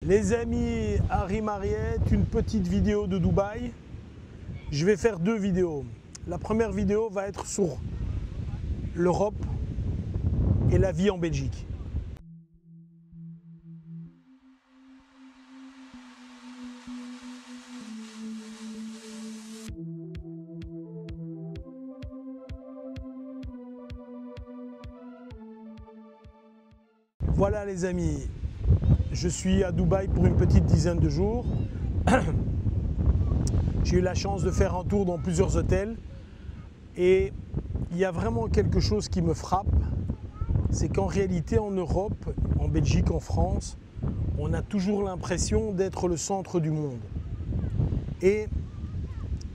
Les amis, Harry Mariette, une petite vidéo de Dubaï. Je vais faire deux vidéos. La première vidéo va être sur l'Europe et la vie en Belgique. Voilà les amis, je suis à Dubaï pour une petite dizaine de jours. J'ai eu la chance de faire un tour dans plusieurs hôtels et il y a vraiment quelque chose qui me frappe, c'est qu'en réalité en Europe, en Belgique, en France, on a toujours l'impression d'être le centre du monde. Et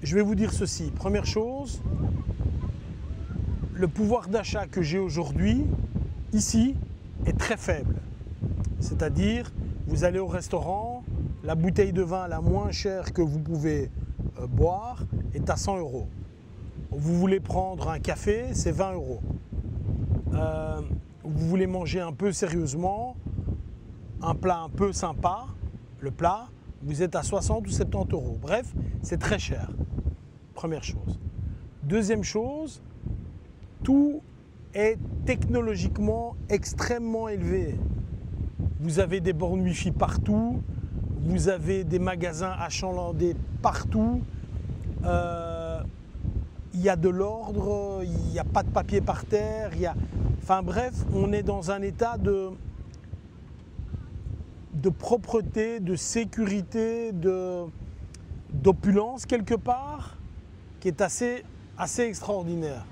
je vais vous dire ceci, première chose, le pouvoir d'achat que j'ai aujourd'hui, ici, est très faible. C'est-à-dire, vous allez au restaurant, la bouteille de vin la moins chère que vous pouvez boire est à 100 €. Vous voulez prendre un café, c'est 20 €. Vous voulez manger un peu sérieusement, un plat un peu sympa, le plat, vous êtes à 60 ou 70 €. Bref, c'est très cher. Première chose. Deuxième chose, tout est technologiquement extrêmement élevé. Vous avez des bornes Wi-Fi partout, vous avez des magasins achalandés partout, il y a de l'ordre, il n'y a pas de papier par terre, enfin bref, on est dans un état de propreté, de sécurité, d'opulence quelque part, qui est assez extraordinaire.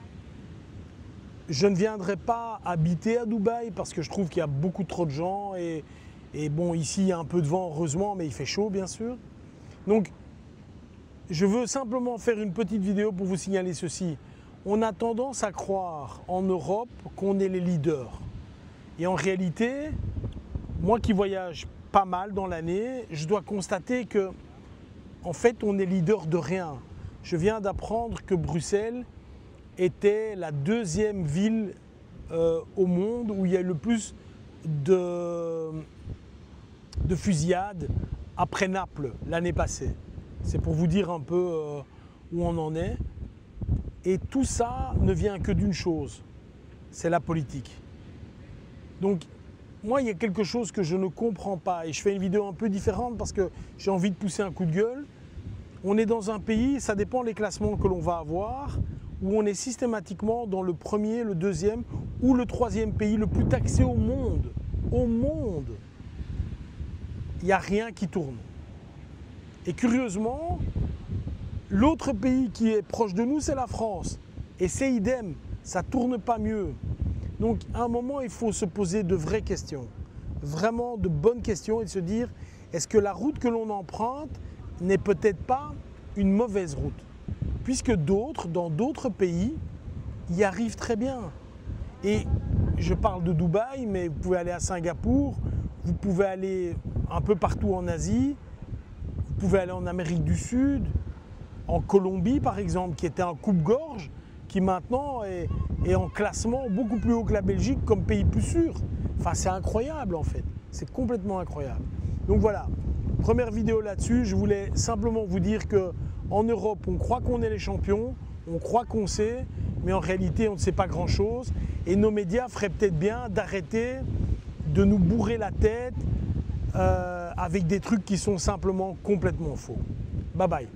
Je ne viendrai pas habiter à Dubaï parce que je trouve qu'il y a beaucoup trop de gens et bon, ici il y a un peu de vent heureusement, mais il fait chaud bien sûr. Donc je veux simplement faire une petite vidéo pour vous signaler ceci. On a tendance à croire en Europe qu'on est les leaders. Et en réalité, moi qui voyage pas mal dans l'année, je dois constater que en fait on est leader de rien. Je viens d'apprendre que Bruxelles était la deuxième ville au monde où il y a eu le plus de fusillades après Naples l'année passée. C'est pour vous dire un peu où on en est. Et tout ça ne vient que d'une chose, c'est la politique. Donc moi il y a quelque chose que je ne comprends pas et je fais une vidéo un peu différente parce que j'ai envie de pousser un coup de gueule. On est dans un pays, ça dépend des classements que l'on va avoir, où on est systématiquement dans le premier, le deuxième ou le troisième pays le plus taxé au monde. Au monde, il n'y a rien qui tourne. Et curieusement, l'autre pays qui est proche de nous, c'est la France. Et c'est idem, ça ne tourne pas mieux. Donc à un moment, il faut se poser de vraies questions, vraiment de bonnes questions et de se dire, est-ce que la route que l'on emprunte n'est peut-être pas une mauvaise route? Puisque d'autres, dans d'autres pays, y arrivent très bien. Et je parle de Dubaï, mais vous pouvez aller à Singapour, vous pouvez aller un peu partout en Asie, vous pouvez aller en Amérique du Sud, en Colombie par exemple, qui était un coupe-gorge, qui maintenant est en classement beaucoup plus haut que la Belgique comme pays plus sûr. Enfin, c'est incroyable en fait, c'est complètement incroyable. Donc voilà, première vidéo là-dessus, je voulais simplement vous dire que en Europe, on croit qu'on est les champions, on croit qu'on sait, mais en réalité, on ne sait pas grand-chose. Et nos médias feraient peut-être bien d'arrêter de nous bourrer la tête avec des trucs qui sont simplement complètement faux. Bye bye.